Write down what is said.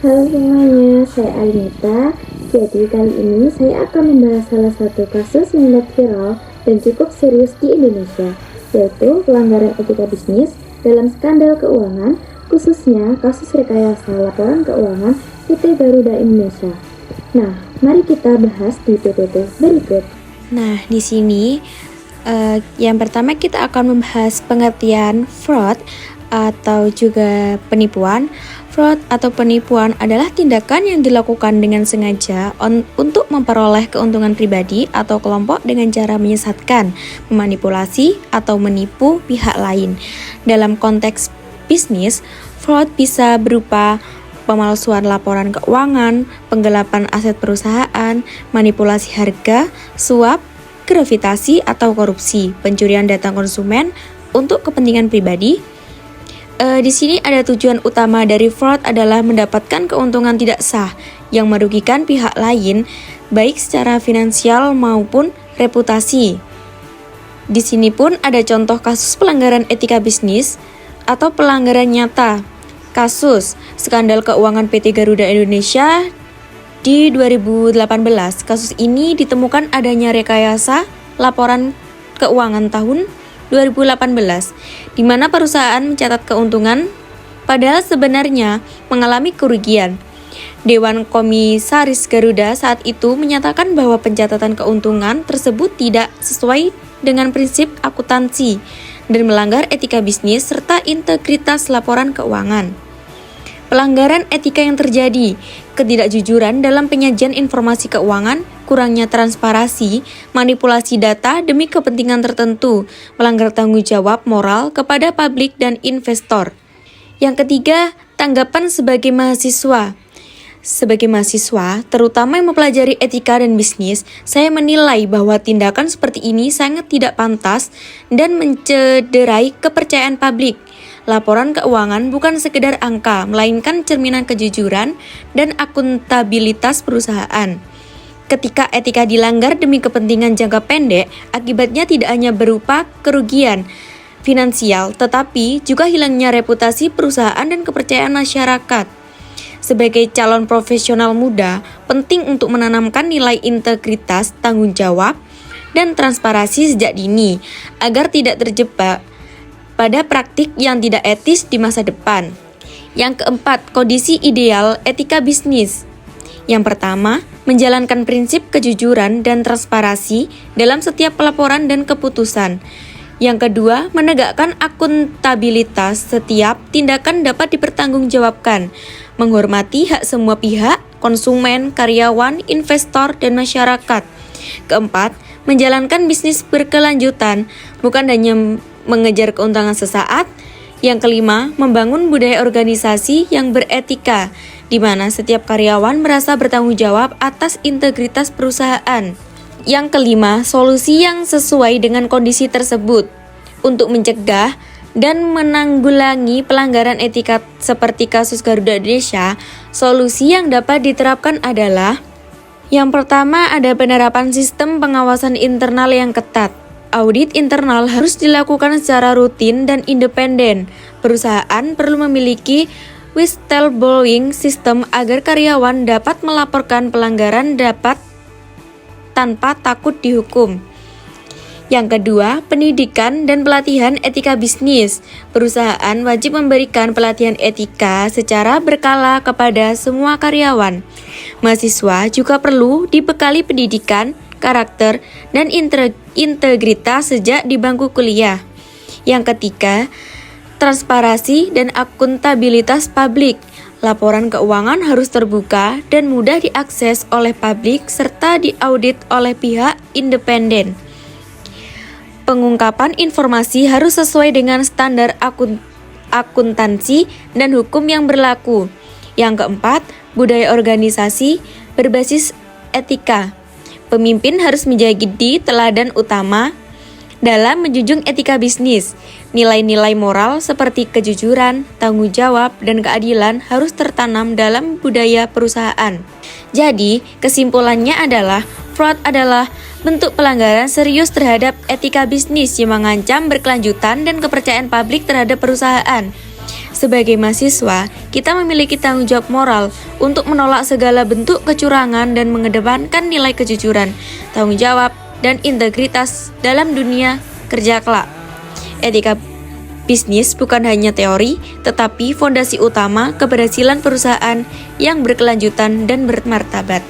Halo semuanya, saya Alinita. Jadi kali ini saya akan membahas salah satu kasus yang membuat viral dan cukup serius di Indonesia, yaitu pelanggaran etika bisnis dalam skandal keuangan, khususnya kasus rekayasa laporan keuangan PT Garuda Indonesia. Nah, mari kita bahas di PPT berikut. Nah, di sini yang pertama kita akan membahas pengertian fraud atau juga penipuan. Fraud atau penipuan adalah tindakan yang dilakukan dengan sengaja untuk memperoleh keuntungan pribadi atau kelompok dengan cara menyesatkan, memanipulasi, atau menipu pihak lain. Dalam konteks bisnis, fraud bisa berupa pemalsuan laporan keuangan, penggelapan aset perusahaan, manipulasi harga, suap, gravitasi atau korupsi, pencurian data konsumen untuk kepentingan pribadi. Di sini ada tujuan utama dari fraud adalah mendapatkan keuntungan tidak sah yang merugikan pihak lain, baik secara finansial maupun reputasi. Di sini pun ada contoh kasus pelanggaran etika bisnis atau pelanggaran nyata. Kasus skandal keuangan PT Garuda Indonesia di 2018. Kasus ini ditemukan adanya rekayasa laporan keuangan tahun 2018, di mana perusahaan mencatat keuntungan padahal sebenarnya mengalami kerugian. Dewan Komisaris Garuda saat itu menyatakan bahwa pencatatan keuntungan tersebut tidak sesuai dengan prinsip akuntansi dan melanggar etika bisnis serta integritas laporan keuangan. Pelanggaran etika yang terjadi, ketidakjujuran dalam penyajian informasi keuangan, kurangnya transparansi, manipulasi data demi kepentingan tertentu, melanggar tanggung jawab moral kepada publik dan investor. Yang ketiga, tanggapan sebagai mahasiswa. Sebagai mahasiswa, terutama yang mempelajari etika dan bisnis, saya menilai bahwa tindakan seperti ini sangat tidak pantas dan mencederai kepercayaan publik. Laporan keuangan bukan sekedar angka, melainkan cerminan kejujuran dan akuntabilitas perusahaan. Ketika etika dilanggar demi kepentingan jangka pendek, akibatnya tidak hanya berupa kerugian finansial, tetapi juga hilangnya reputasi perusahaan dan kepercayaan masyarakat. Sebagai calon profesional muda, penting untuk menanamkan nilai integritas, tanggung jawab, dan transparansi sejak dini, agar tidak terjebak pada praktik yang tidak etis di masa depan. Yang keempat, kondisi ideal etika bisnis. Yang pertama, menjalankan prinsip kejujuran dan transparansi dalam setiap pelaporan dan keputusan. Yang kedua, menegakkan akuntabilitas, setiap tindakan dapat dipertanggungjawabkan, menghormati hak semua pihak, konsumen, karyawan, investor, dan masyarakat. Keempat, menjalankan bisnis berkelanjutan, bukan hanya mengejar keuntungan sesaat. Yang kelima, membangun budaya organisasi yang beretika, di mana setiap karyawan merasa bertanggung jawab atas integritas perusahaan. Yang kelima, solusi yang sesuai dengan kondisi tersebut. Untuk mencegah dan menanggulangi pelanggaran etika seperti kasus Garuda Indonesia, solusi yang dapat diterapkan adalah: yang pertama, ada penerapan sistem pengawasan internal yang ketat. Audit internal harus dilakukan secara rutin dan independen. Perusahaan perlu memiliki whistleblowing system agar karyawan dapat melaporkan pelanggaran tanpa takut dihukum. Yang kedua, pendidikan dan pelatihan etika bisnis. Perusahaan wajib memberikan pelatihan etika secara berkala kepada semua karyawan. Mahasiswa juga perlu dibekali pendidikan, karakter, dan integritas sejak di bangku kuliah. Yang ketiga, transparansi dan akuntabilitas publik. Laporan keuangan harus terbuka dan mudah diakses oleh publik serta diaudit oleh pihak independen. Pengungkapan informasi harus sesuai dengan standar akuntansi dan hukum yang berlaku. Yang keempat, budaya organisasi berbasis etika. Pemimpin harus menjadi teladan utama dalam menjunjung etika bisnis. Nilai-nilai moral seperti kejujuran, tanggung jawab, dan keadilan harus tertanam dalam budaya perusahaan. Jadi, kesimpulannya adalah fraud adalah bentuk pelanggaran serius terhadap etika bisnis yang mengancam berkelanjutan dan kepercayaan publik terhadap perusahaan. Sebagai mahasiswa, kita memiliki tanggung jawab moral untuk menolak segala bentuk kecurangan dan mengedepankan nilai kejujuran, tanggung jawab, dan integritas dalam dunia kerja kelak. Etika bisnis bukan hanya teori, tetapi fondasi utama keberhasilan perusahaan yang berkelanjutan dan bermartabat.